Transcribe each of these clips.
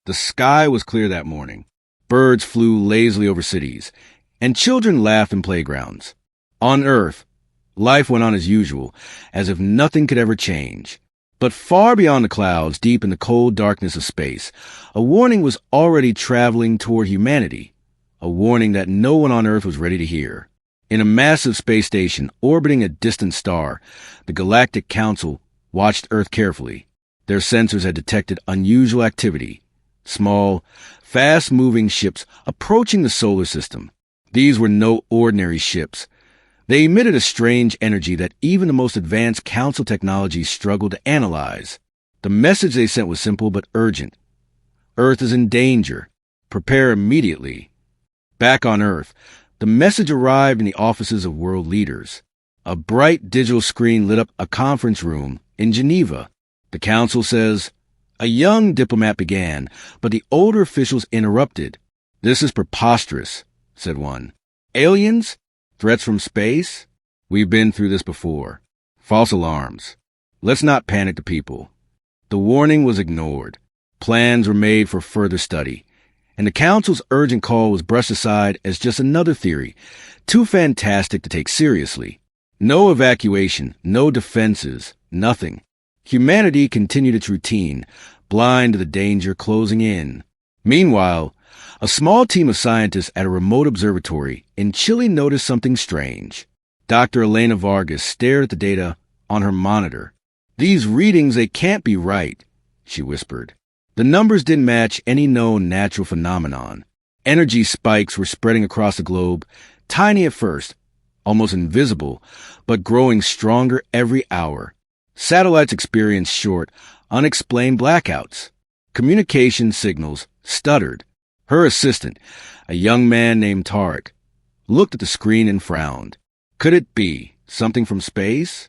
The sky was clear that morning. Birds flew lazily over cities, and children laughed in playgrounds. On Earth, life went on as usual, as if nothing could ever change. But far beyond the clouds, deep in the cold darkness of space, a warning was already traveling toward humanity, a warning that no one on Earth was ready to hear. In a massive space station orbiting a distant star, the Galactic Council watched Earth carefully. Their sensors had detected unusual activity. Small, fast-moving ships approaching the solar system. These were no ordinary ships. They emitted a strange energy that even the most advanced Council technologies struggled to analyze. The message they sent was simple but urgent. Earth is in danger. Prepare immediately. Back on Earth, the message arrived in the offices of world leaders. A bright digital screen lit up a conference room in Geneva. The Council says, a young diplomat began, but the older officials interrupted. This is preposterous, said one. Aliens? Threats from space? We've been through this before. False alarms. Let's not panic the people. The warning was ignored. Plans were made for further study, and the Council's urgent call was brushed aside as just another theory, too fantastic to take seriously. No evacuation, no defenses, nothing. Humanity continued its routine, blind to the danger closing in. Meanwhile, a small team of scientists at a remote observatory in Chile noticed something strange. Dr. Elena Vargas stared at the data on her monitor. These readings, they can't be right, she whispered. The numbers didn't match any known natural phenomenon. Energy spikes were spreading across the globe, tiny at first, almost invisible, but growing stronger every hour. Satellites experienced short, unexplained blackouts. Communication signals stuttered. Her assistant, a young man named Tarek, looked at the screen and frowned. Could it be something from space?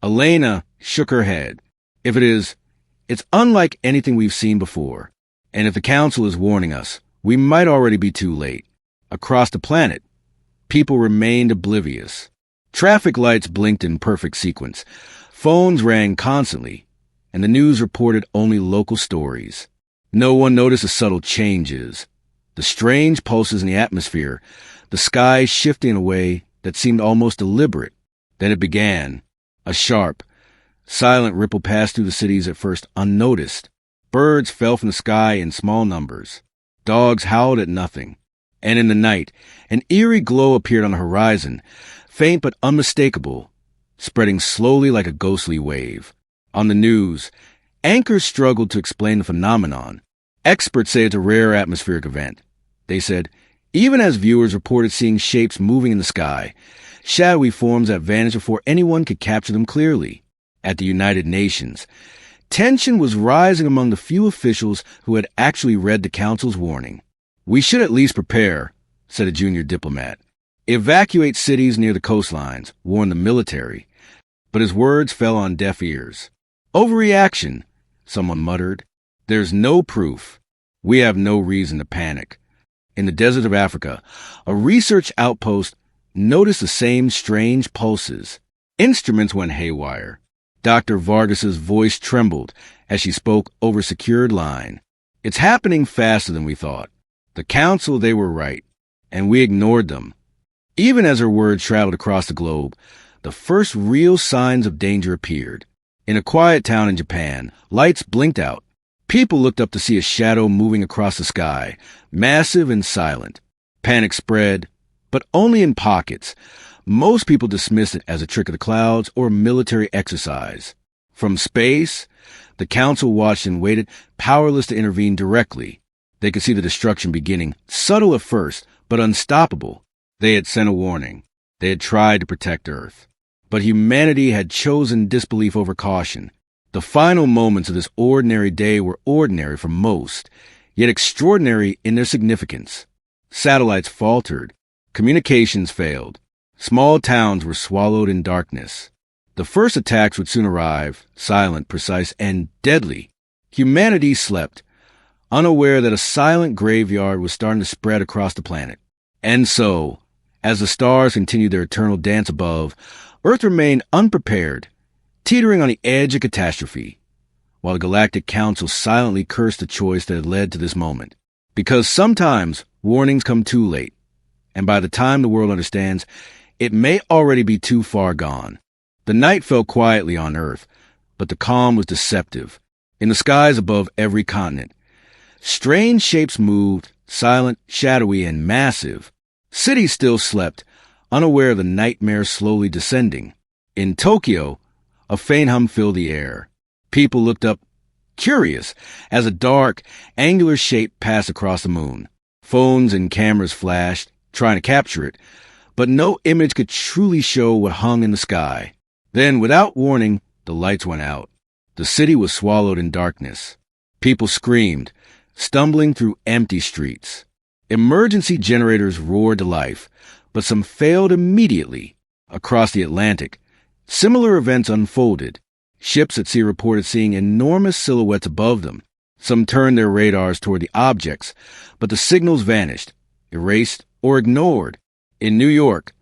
Elena shook her head. If it is, it's unlike anything we've seen before. And if the Council is warning us, we might already be too late. Across the planet, people remained oblivious. Traffic lights blinked in perfect sequence. Phones rang constantly, and the news reported only local stories. No one noticed the subtle changes, the strange pulses in the atmosphere, the sky shifting in a way that seemed almost deliberate. Then it began. A sharp, silent ripple passed through the cities at first unnoticed. Birds fell from the sky in small numbers. Dogs howled at nothing. And in the night, an eerie glow appeared on the horizon, faint but unmistakable, spreading slowly like a ghostly wave. On the news, anchors struggled to explain the phenomenon. Experts say it's a rare atmospheric event. They said, even as viewers reported seeing shapes moving in the sky, shadowy forms that vanished before anyone could capture them clearly. At the United Nations, tension was rising among the few officials who had actually read the Council's warning. We should at least prepare, said a junior diplomat. Evacuate cities near the coastlines, warned the military. But his words fell on deaf ears. Overreaction, someone muttered. There's no proof. We have no reason to panic. In the desert of Africa, a research outpost noticed the same strange pulses. Instruments went haywire. Dr. Vargas's voice trembled as she spoke over a secured line. It's happening faster than we thought. The Council, they were right, and we ignored them. Even as her words traveled across the globe, the first real signs of danger appeared. In a quiet town in Japan, lights blinked out. People looked up to see a shadow moving across the sky, massive and silent. Panic spread, but only in pockets. Most people dismissed it as a trick of the clouds or a military exercise. From space, the Council watched and waited, powerless to intervene directly. They could see the destruction beginning, subtle at first, but unstoppable. They had sent a warning. They had tried to protect Earth. But humanity had chosen disbelief over caution. The final moments of this ordinary day were ordinary for most, yet extraordinary in their significance. Satellites faltered. Communications failed. Small towns were swallowed in darkness. The first attacks would soon arrive, silent, precise, and deadly. Humanity slept, unaware that a silent graveyard was starting to spread across the planet. And so, as the stars continued their eternal dance above, Earth remained unprepared, teetering on the edge of catastrophe. while the Galactic Council silently cursed the choice that had led to this moment. Because sometimes warnings come too late, and by the time the world understands, it may already be too far gone. The night fell quietly on Earth, but the calm was deceptive. In the skies above every continent, strange shapes moved, silent, shadowy, and massive. Cities still slept, unaware of the nightmare slowly descending. In Tokyo, a faint hum filled the air. People looked up, curious, as a dark, angular shape passed across the moon. Phones and cameras flashed, trying to capture it, but no image could truly show what hung in the sky. Then, without warning, the lights went out. The city was swallowed in darkness. People screamed, stumbling through empty streets. Emergency generators roared to life, but some failed immediately. Across the Atlantic, similar events unfolded. Ships at sea reported seeing enormous silhouettes above them. Some turned their radars toward the objects, but the signals vanished, erased, or ignored. In New York,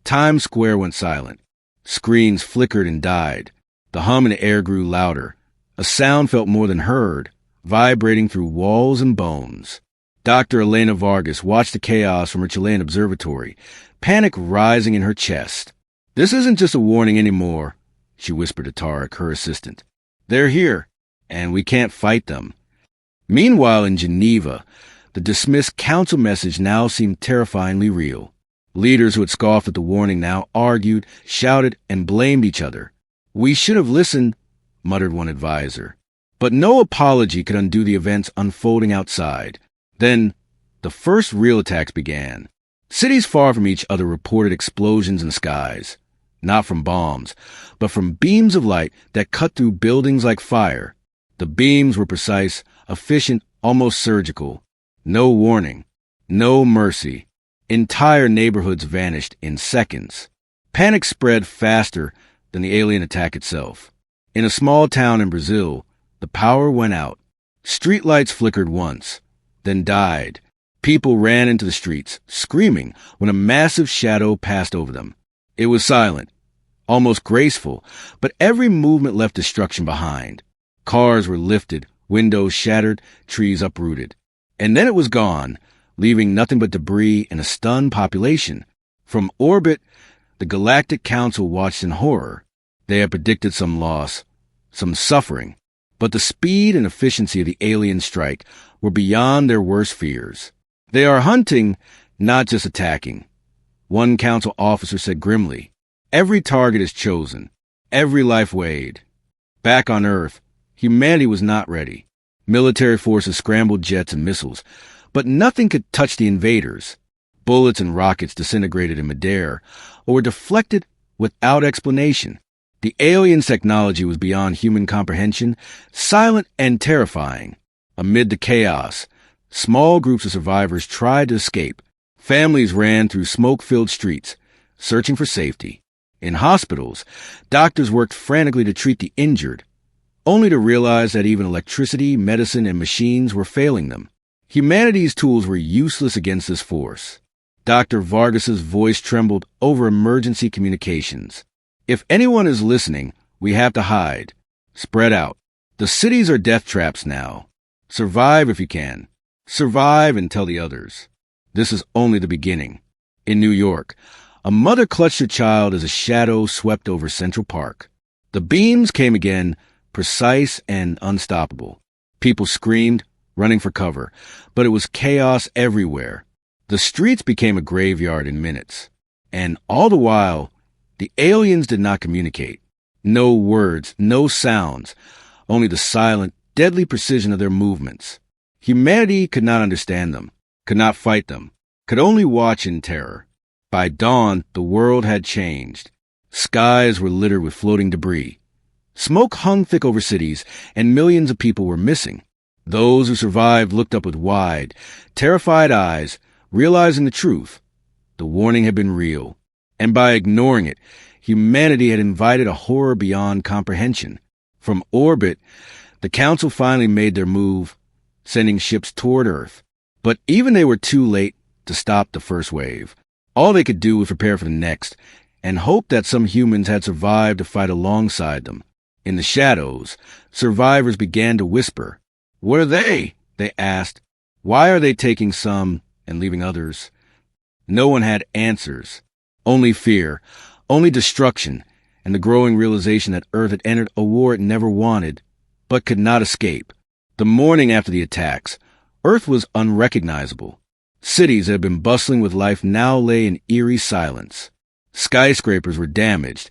Times Square went silent. Screens flickered and died. The hum in the air grew louder. A sound felt more than heard, vibrating through walls and bones. Dr. Elena Vargas watched the chaos from her Chilean observatory, panic rising in her chest. "This isn't just a warning anymore," she whispered to Tarek, her assistant. "They're here, and we can't fight them." Meanwhile, in Geneva, the dismissed council message now seemed terrifyingly real. Leaders who had scoffed at the warning now argued, shouted, and blamed each other. "We should have listened," muttered one advisor. But no apology could undo the events unfolding outside. Then, the first real attacks began. Cities far from each other reported explosions in the skies. Not from bombs, but from beams of light that cut through buildings like fire. The beams were precise, efficient, almost surgical. No warning, no mercy. Entire neighborhoods vanished in seconds. Panic spread faster than the alien attack itself. In a small town in Brazil, the power went out. Streetlights flickered once, then died. People ran into the streets, screaming, when a massive shadow passed over them. It was silent, almost graceful, but every movement left destruction behind. Cars were lifted, windows shattered, trees uprooted. And then it was gone, leaving nothing but debris and a stunned population. From orbit, the Galactic Council watched in horror. They had predicted some loss, some suffering, but the speed and efficiency of the alien strike were beyond their worst fears. "They are hunting, not just attacking," one council officer said grimly. "Every target is chosen, every life weighed." Back on Earth, humanity was not ready. Military forces scrambled jets and missiles, but nothing could touch the invaders. Bullets and rockets disintegrated in midair, or were deflected without explanation. The aliens' technology was beyond human comprehension, silent and terrifying. Amid the chaos, small groups of survivors tried to escape. Families ran through smoke-filled streets, searching for safety. In hospitals, doctors worked frantically to treat the injured, only to realize that even electricity, medicine, and machines were failing them. Humanity's tools were useless against this force. Dr. Vargas's voice trembled over emergency communications. "If anyone is listening, we have to hide. Spread out. The cities are death traps now. Survive if you can. Survive and tell the others." This is only the beginning. In New York, a mother clutched her child as a shadow swept over Central Park. The beams came again, precise and unstoppable. People screamed, running for cover, but it was chaos everywhere. The streets became a graveyard in minutes. And all the while, the aliens did not communicate. No words, no sounds, only the silent, deadly precision of their movements. Humanity could not understand them, could not fight them, could only watch in terror. By dawn, the world had changed. Skies were littered with floating debris. Smoke hung thick over cities, and millions of people were missing. Those who survived looked up with wide, terrified eyes, realizing the truth. The warning had been real, and by ignoring it, humanity had invited a horror beyond comprehension. From orbit, the Council finally made their move, sending ships toward Earth. But even they were too late to stop the first wave. All they could do was prepare for the next, and hope that some humans had survived to fight alongside them. In the shadows, survivors began to whisper. "What are they?" they asked. "Why are they taking some and leaving others?" No one had answers. Only fear, only destruction, and the growing realization that Earth had entered a war it never wanted, but could not escape. The morning after the attacks, Earth was unrecognizable. Cities that had been bustling with life now lay in eerie silence. Skyscrapers were damaged,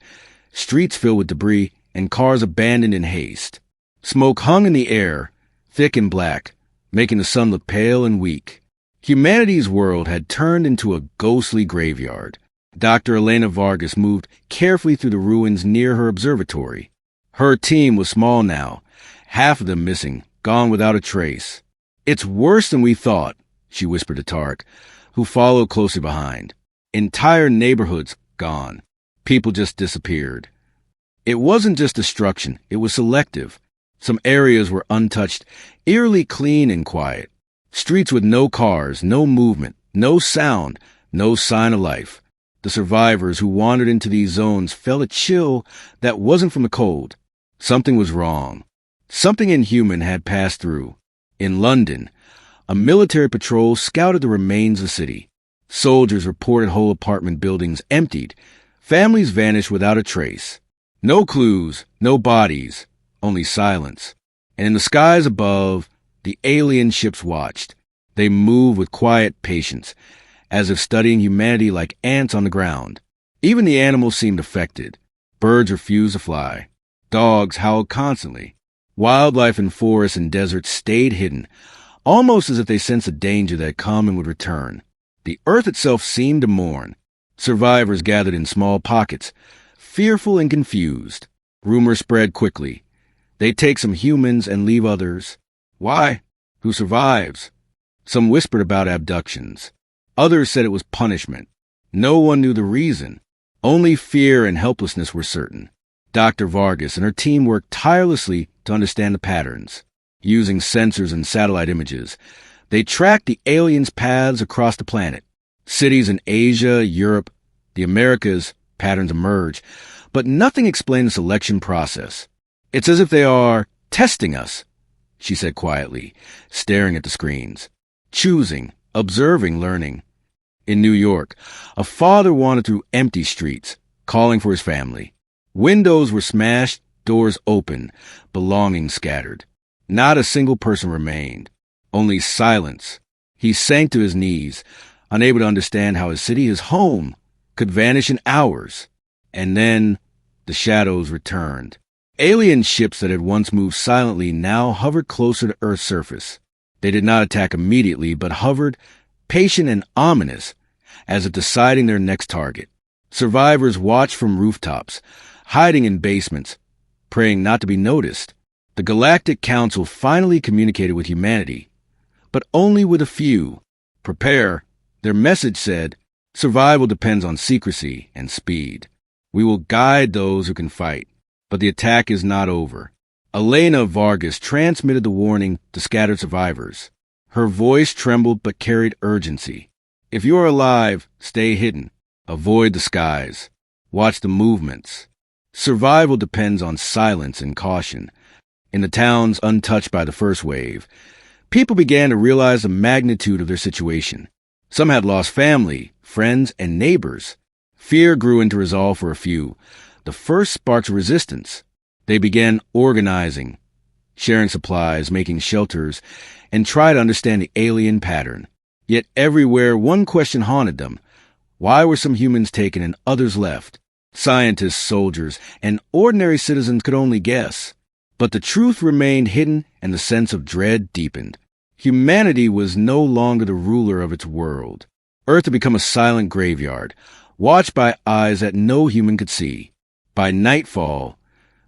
streets filled with debris, and cars abandoned in haste. Smoke hung in the air, thick and black, making the sun look pale and weak. Humanity's world had turned into a ghostly graveyard. Dr. Elena Vargas moved carefully through the ruins near her observatory. Her team was small now, half of them missing, gone without a trace. "It's worse than we thought," she whispered to Tark, who followed closely behind. "Entire neighborhoods gone. People just disappeared." It wasn't just destruction, it was selective. Some areas were untouched, eerily clean and quiet. Streets with no cars, no movement, no sound, no sign of life. The survivors who wandered into these zones felt a chill that wasn't from the cold. Something was wrong. Something inhuman had passed through. In London, a military patrol scouted the remains of the city. Soldiers reported whole apartment buildings emptied. Families vanished without a trace. No clues, no bodies, only silence. And in the skies above, the alien ships watched. They moved with quiet patience, as if studying humanity like ants on the ground. Even the animals seemed affected. Birds refused to fly. Dogs howled constantly. Wildlife in forests and deserts stayed hidden, almost as if they sensed a danger that had come and would return. The earth itself seemed to mourn. Survivors gathered in small pockets, fearful and confused. Rumors spread quickly. They'd take some humans and leave others. Why? Who survives? Some whispered about abductions. Others said it was punishment. No one knew the reason. Only fear and helplessness were certain. Dr. Vargas and her team worked tirelessly to understand the patterns. Using sensors and satellite images, they tracked the aliens' paths across the planet. Cities in Asia, Europe, the Americas, patterns emerged, but nothing explained the selection process. "It's as if they are testing us," she said quietly, staring at the screens. "Choosing, observing, learning." In New York, a father wandered through empty streets, calling for his family. Windows were smashed, doors open, belongings scattered. Not a single person remained. Only silence. He sank to his knees, unable to understand how his city, his home, could vanish in hours. And then the shadows returned. Alien ships that had once moved silently now hovered closer to Earth's surface. They did not attack immediately, but hovered, patient and ominous, as if deciding their next target. Survivors watched from rooftops, hiding in basements, praying not to be noticed. The Galactic Council finally communicated with humanity, but only with a few. "Prepare," their message said. "Survival depends on secrecy and speed. We will guide those who can fight, but the attack is not over." Elena Vargas transmitted the warning to scattered survivors. Her voice trembled but carried urgency. "If you are alive, stay hidden. Avoid the skies. Watch the movements. Survival depends on silence and caution." In the towns untouched by the first wave, people began to realize the magnitude of their situation. Some had lost family, friends, and neighbors. Fear grew into resolve for a few, the first sparks of resistance. They began organizing, sharing supplies, making shelters, and tried to understand the alien pattern. Yet everywhere one question haunted them. Why were some humans taken and others left? Scientists, soldiers, and ordinary citizens could only guess. But the truth remained hidden and the sense of dread deepened. Humanity was no longer the ruler of its world. Earth had become a silent graveyard, watched by eyes that no human could see. By nightfall,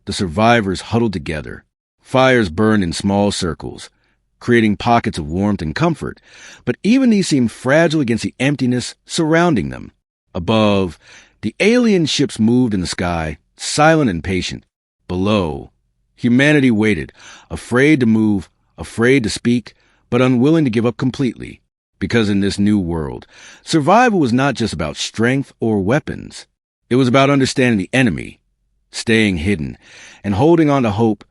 the survivors huddled together. Fires burned in small circles, creating pockets of warmth and comfort, but even these seemed fragile against the emptiness surrounding them. Above, the alien ships moved in the sky, silent and patient. Below, humanity waited, afraid to move, afraid to speak, but unwilling to give up completely. Because in this new world, survival was not just about strength or weapons. It was about understanding the enemy, staying hidden, and holding on to hope,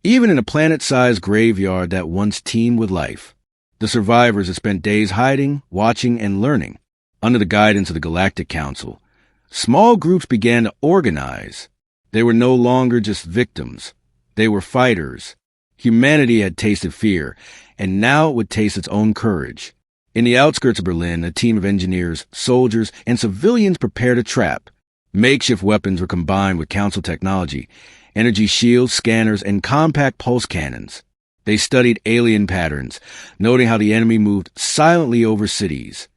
even in a planet-sized graveyard that once teemed with life. The survivors had spent days hiding, watching, and learning. Under the guidance of the Galactic Council, small groups began to organize. They were no longer just victims. They were fighters. Humanity had tasted fear, and now it would taste its own courage. In the outskirts of Berlin, a team of engineers, soldiers, and civilians prepared a trap. Makeshift weapons were combined with Council technology, energy shields, scanners, and compact pulse cannons. They studied alien patterns, noting how the enemy moved silently over cities,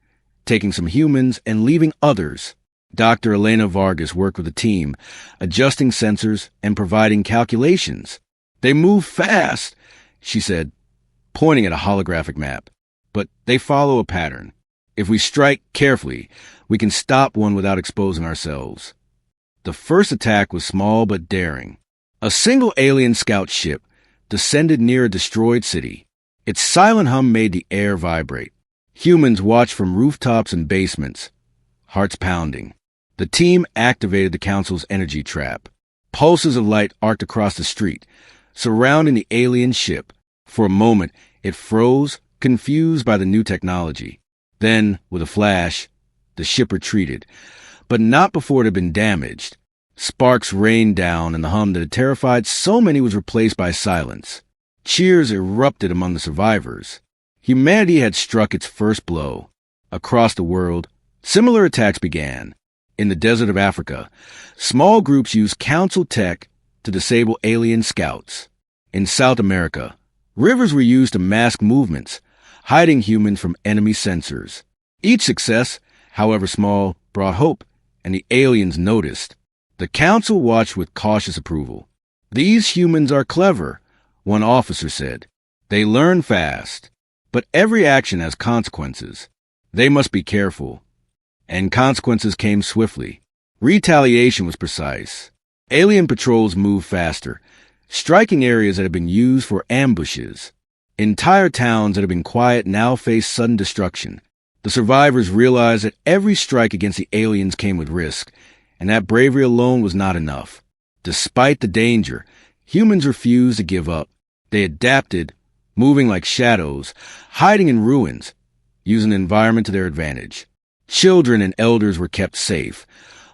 taking some humans and leaving others. Dr. Elena Vargas worked with the team, adjusting sensors and providing calculations. "They move fast," she said, pointing at a holographic map. "But they follow a pattern. If we strike carefully, we can stop one without exposing ourselves." The first attack was small but daring. A single alien scout ship descended near a destroyed city. Its silent hum made the air vibrate. Humans watched from rooftops and basements, hearts pounding. The team activated the Council's energy trap. Pulses of light arced across the street, surrounding the alien ship. For a moment, it froze, confused by the new technology. Then, with a flash, the ship retreated, but not before it had been damaged. Sparks rained down, and the hum that had terrified so many was replaced by silence. Cheers erupted among the survivors. Humanity had struck its first blow. Across the world, similar attacks began. In the desert of Africa, small groups used Council tech to disable alien scouts. In South America, rivers were used to mask movements, hiding humans from enemy sensors. Each success, however small, brought hope, and the aliens noticed. The Council watched with cautious approval. "These humans are clever," one officer said. "They learn fast. But every action has consequences. They must be careful." And consequences came swiftly. Retaliation was precise. Alien patrols moved faster, striking areas that had been used for ambushes. Entire towns that had been quiet now faced sudden destruction. The survivors realized that every strike against the aliens came with risk, and that bravery alone was not enough. Despite the danger, humans refused to give up. They adapted, moving like shadows, hiding in ruins, using the environment to their advantage. Children and elders were kept safe,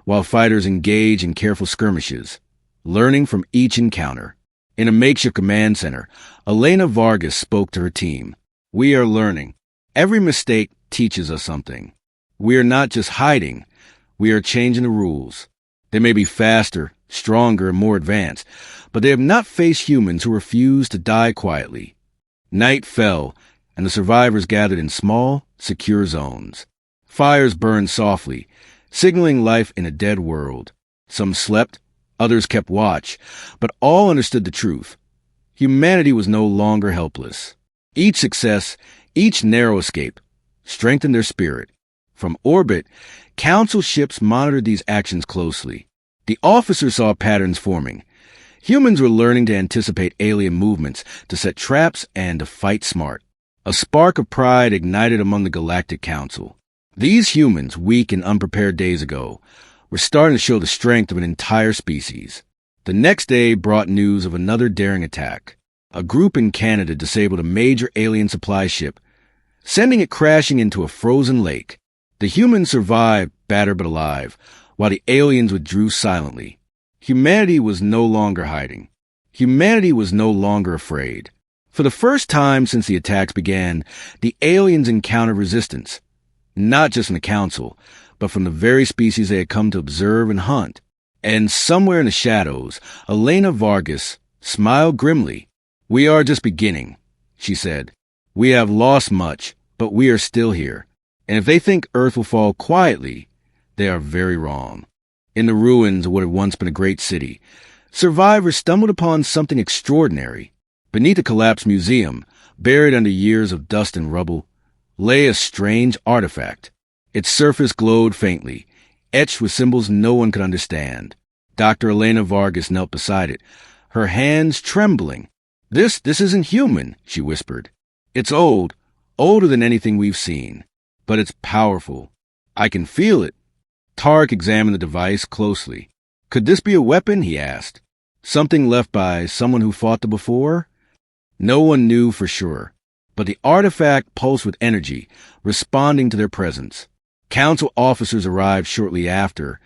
while fighters engaged in careful skirmishes, learning from each encounter. In a makeshift command center, Elena Vargas spoke to her team. "We are learning. Every mistake teaches us something. We are not just hiding, we are changing the rules. They may be faster, stronger, and more advanced, but they have not faced humans who refuse to die quietly." Night fell, and the survivors gathered in small, secure zones. Fires burned softly, signaling life in a dead world. Some slept, others kept watch, but all understood the truth. Humanity was no longer helpless. Each success, each narrow escape, strengthened their spirit. From orbit, Council ships monitored these actions closely. The officers saw patterns forming. Humans were learning to anticipate alien movements, to set traps, and to fight smart. A spark of pride ignited among the Galactic Council. These humans, weak and unprepared days ago, were starting to show the strength of an entire species. The next day brought news of another daring attack. A group in Canada disabled a major alien supply ship, sending it crashing into a frozen lake. The humans survived, battered but alive, while the aliens withdrew silently. Humanity was no longer hiding. Humanity was no longer afraid. For the first time since the attacks began, the aliens encountered resistance. Not just from the Council, but from the very species they had come to observe and hunt. And somewhere in the shadows, Elena Vargas smiled grimly. "We are just beginning," she said. "We have lost much, but we are still here. And if they think Earth will fall quietly, they are very wrong." In the ruins of what had once been a great city, survivors stumbled upon something extraordinary. Beneath a collapsed museum, buried under years of dust and rubble, lay a strange artifact. Its surface glowed faintly, etched with symbols no one could understand. Dr. Elena Vargas knelt beside it, her hands trembling. This isn't human," she whispered. "It's old, older than anything we've seen. But it's powerful. I can feel it." Tarek examined the device closely. Could this be a weapon? He asked. Something left by someone who fought them before? No one knew for sure, but the artifact pulsed with energy, responding to their presence. Council officers arrived shortly after,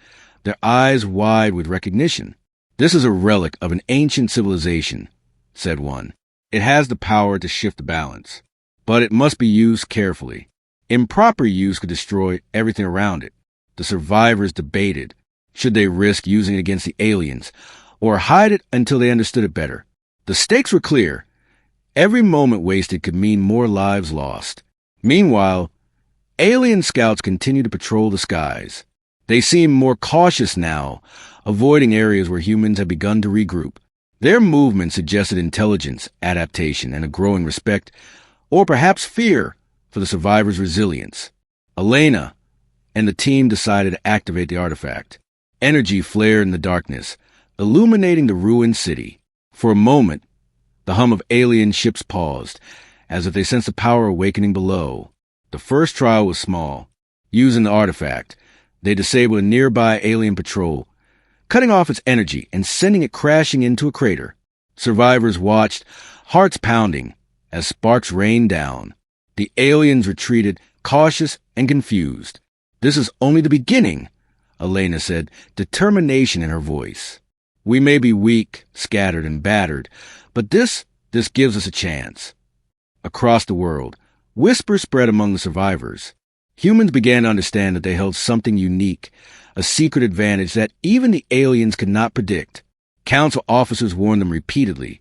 their eyes wide with recognition. This is a relic of an ancient civilization, said one. It has the power to shift the balance, but it must be used carefully. Improper use could destroy everything around it. The survivors debated. Should they risk using it against the aliens, or hide it until they understood it better? The stakes were clear. Every moment wasted could mean more lives lost. Meanwhile, alien scouts continued to patrol the skies. They seemed more cautious now, avoiding areas where humans had begun to regroup. Their movement suggested intelligence, adaptation, and a growing respect, or perhaps fear, for the survivors' resilience. Elena and the team decided to activate the artifact. Energy flared in the darkness, illuminating the ruined city. For a moment, the hum of alien ships paused, as if they sensed the power awakening below. The first trial was small. Using the artifact, they disabled a nearby alien patrol, cutting off its energy and sending it crashing into a crater. Survivors watched, hearts pounding, as sparks rained down. The aliens retreated, cautious and confused. This is only the beginning, Elena said, determination in her voice. We may be weak, scattered, and battered, but this gives us a chance. Across the world, whispers spread among the survivors. Humans began to understand that they held something unique, a secret advantage that even the aliens could not predict. Council officers warned them repeatedly.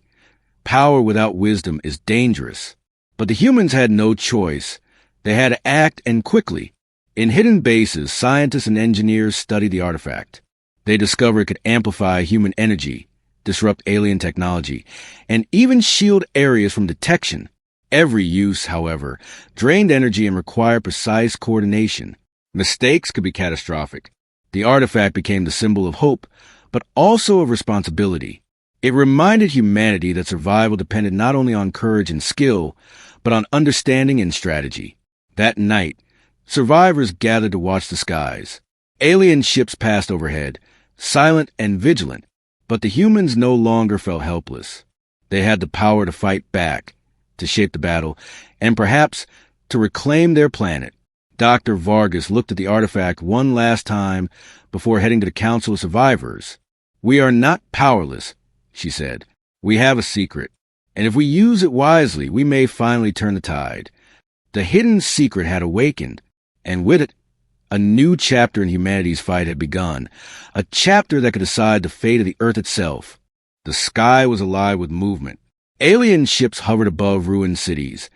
Power without wisdom is dangerous. But the humans had no choice. They had to act, and quickly. In hidden bases, scientists and engineers studied the artifact. They discovered it could amplify human energy, disrupt alien technology, and even shield areas from detection. Every use, however, drained energy and required precise coordination. Mistakes could be catastrophic. The artifact became the symbol of hope, but also of responsibility. It reminded humanity that survival depended not only on courage and skill, but on understanding and strategy. That night, survivors gathered to watch the skies. Alien ships passed overhead, silent and vigilant, but the humans no longer felt helpless. They had the power to fight back, to shape the battle, and perhaps to reclaim their planet. Dr. Vargas looked at the artifact one last time before heading to the Council of Survivors. We are not powerless, she said. We have a secret, and if we use it wisely, we may finally turn the tide. The hidden secret had awakened, and with it, a new chapter in humanity's fight had begun, a chapter that could decide the fate of the Earth itself. The sky was alive with movement. Alien ships hovered above ruined cities,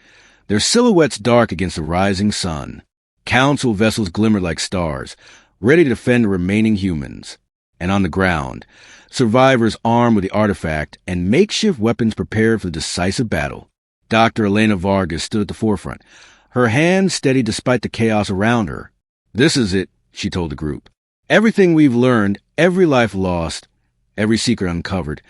their silhouettes dark against the rising sun. Council vessels glimmered like stars, ready to defend the remaining humans. And on the ground, survivors armed with the artifact and makeshift weapons prepared for the decisive battle. Dr. Elena Vargas stood at the forefront, her hands steady despite the chaos around her. This is it, she told the group. Everything we've learned, every life lost, every secret uncovered,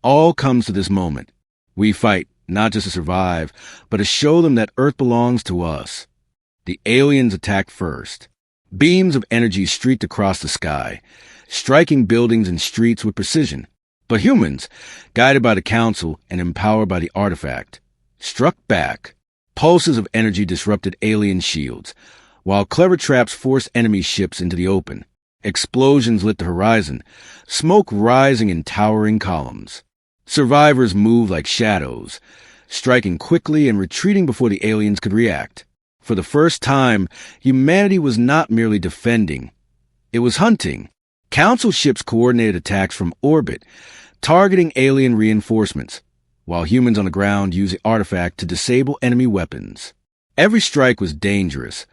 all comes to this moment. We fight, not just to survive, but to show them that Earth belongs to us. The aliens attacked first. Beams of energy streaked across the sky, striking buildings and streets with precision. But humans, guided by the Council and empowered by the artifact, struck back. Pulses of energy disrupted alien shields, while clever traps forced enemy ships into the open. Explosions lit the horizon, smoke rising in towering columns. Survivors moved like shadows, striking quickly and retreating before the aliens could react. For the first time, humanity was not merely defending. It was hunting. Council ships coordinated attacks from orbit, targeting alien reinforcements, while humans on the ground used the artifact to disable enemy weapons. Every strike was dangerous.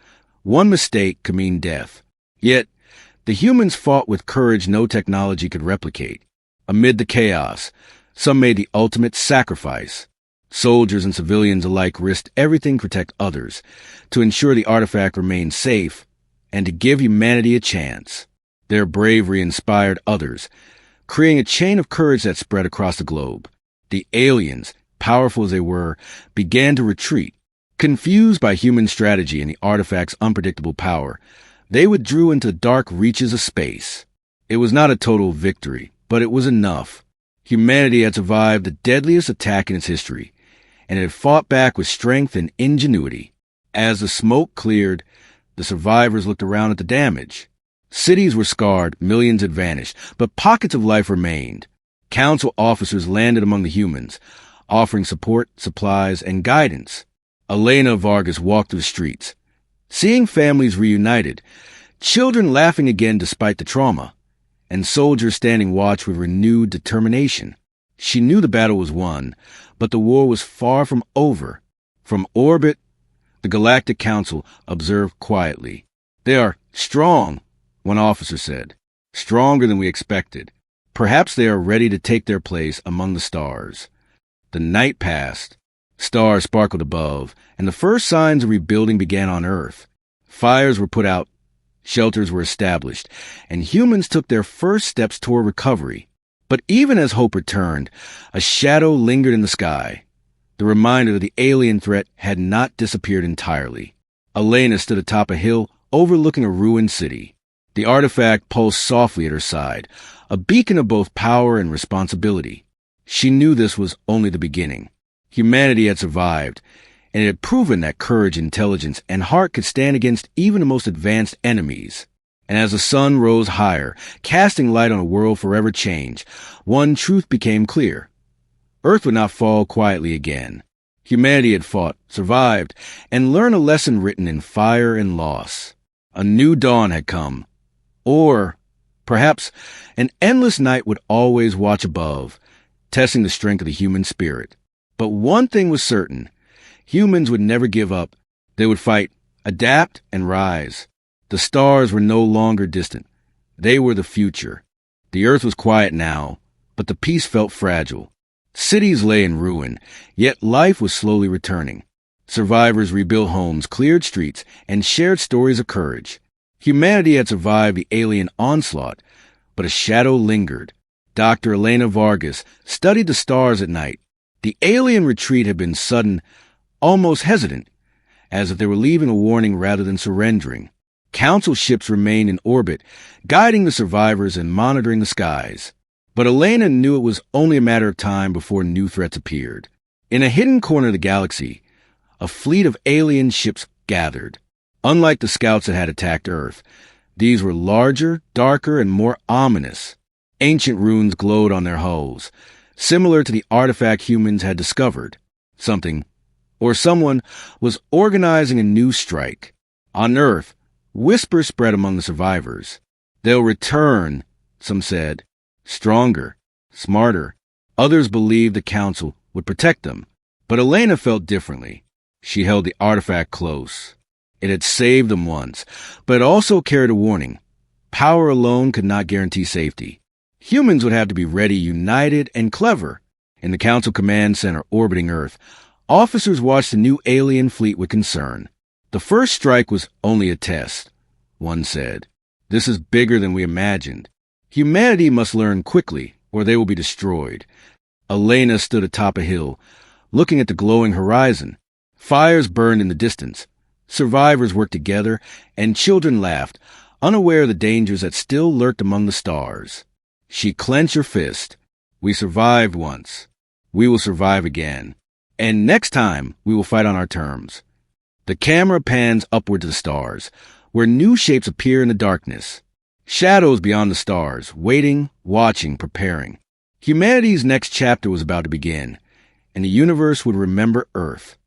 One mistake could mean death. Yet, the humans fought with courage no technology could replicate. Amid the chaos, some made the ultimate sacrifice. Soldiers and civilians alike risked everything to protect others, to ensure the artifact remained safe, and to give humanity a chance. Their bravery inspired others, creating a chain of courage that spread across the globe. The aliens, powerful as they were, began to retreat. Confused by human strategy and the artifact's unpredictable power, they withdrew into the dark reaches of space. It was not a total victory, but it was enough. Humanity had survived the deadliest attack in its history, and it had fought back with strength and ingenuity. As the smoke cleared, the survivors looked around at the damage. Cities were scarred, millions had vanished, but pockets of life remained. Council officers landed among the humans, offering support, supplies, and guidance. Elena Vargas walked through the streets, seeing families reunited, children laughing again despite the trauma, and soldiers standing watch with renewed determination. She knew the battle was won, but the war was far from over. From orbit, the Galactic Council observed quietly. "They are strong," one officer said. "Stronger than we expected. Perhaps they are ready to take their place among the stars." The night passed. Stars sparkled above, and the first signs of rebuilding began on Earth. Fires were put out, shelters were established, and humans took their first steps toward recovery. But even as hope returned, a shadow lingered in the sky. The reminder that the alien threat had not disappeared entirely. Elena stood atop a hill overlooking a ruined city. The artifact pulsed softly at her side, a beacon of both power and responsibility. She knew this was only the beginning. Humanity had survived, and it had proven that courage, intelligence, and heart could stand against even the most advanced enemies. And as the sun rose higher, casting light on a world forever changed, one truth became clear. Earth would not fall quietly again. Humanity had fought, survived, and learned a lesson written in fire and loss. A new dawn had come. Or, perhaps, an endless night would always watch above, testing the strength of the human spirit. But one thing was certain. Humans would never give up. They would fight, adapt, and rise. The stars were no longer distant. They were the future. The Earth was quiet now, but the peace felt fragile. Cities lay in ruin, yet life was slowly returning. Survivors rebuilt homes, cleared streets, and shared stories of courage. Humanity had survived the alien onslaught, but a shadow lingered. Dr. Elena Vargas studied the stars at night. The alien retreat had been sudden, almost hesitant, as if they were leaving a warning rather than surrendering. Council ships remained in orbit, guiding the survivors and monitoring the skies. But Elena knew it was only a matter of time before new threats appeared. In a hidden corner of the galaxy, a fleet of alien ships gathered. Unlike the scouts that had attacked Earth, these were larger, darker, and more ominous. Ancient runes glowed on their hulls, similar to the artifact humans had discovered. Something, or someone, was organizing a new strike. On Earth, whispers spread among the survivors. They'll return, some said, stronger, smarter. Others believed the Council would protect them. But Elena felt differently. She held the artifact close. It had saved them once, but it also carried a warning. Power alone could not guarantee safety. Humans would have to be ready, united, and clever. In the Council Command Center orbiting Earth, officers watched the new alien fleet with concern. The first strike was only a test, one said. This is bigger than we imagined. Humanity must learn quickly, or they will be destroyed. Elena stood atop a hill, looking at the glowing horizon. Fires burned in the distance. Survivors worked together, and children laughed, unaware of the dangers that still lurked among the stars. She clenched her fist. We survived once. We will survive again. And next time, we will fight on our terms. The camera pans upward to the stars, where new shapes appear in the darkness. Shadows beyond the stars, waiting, watching, preparing. Humanity's next chapter was about to begin, and the universe would remember Earth.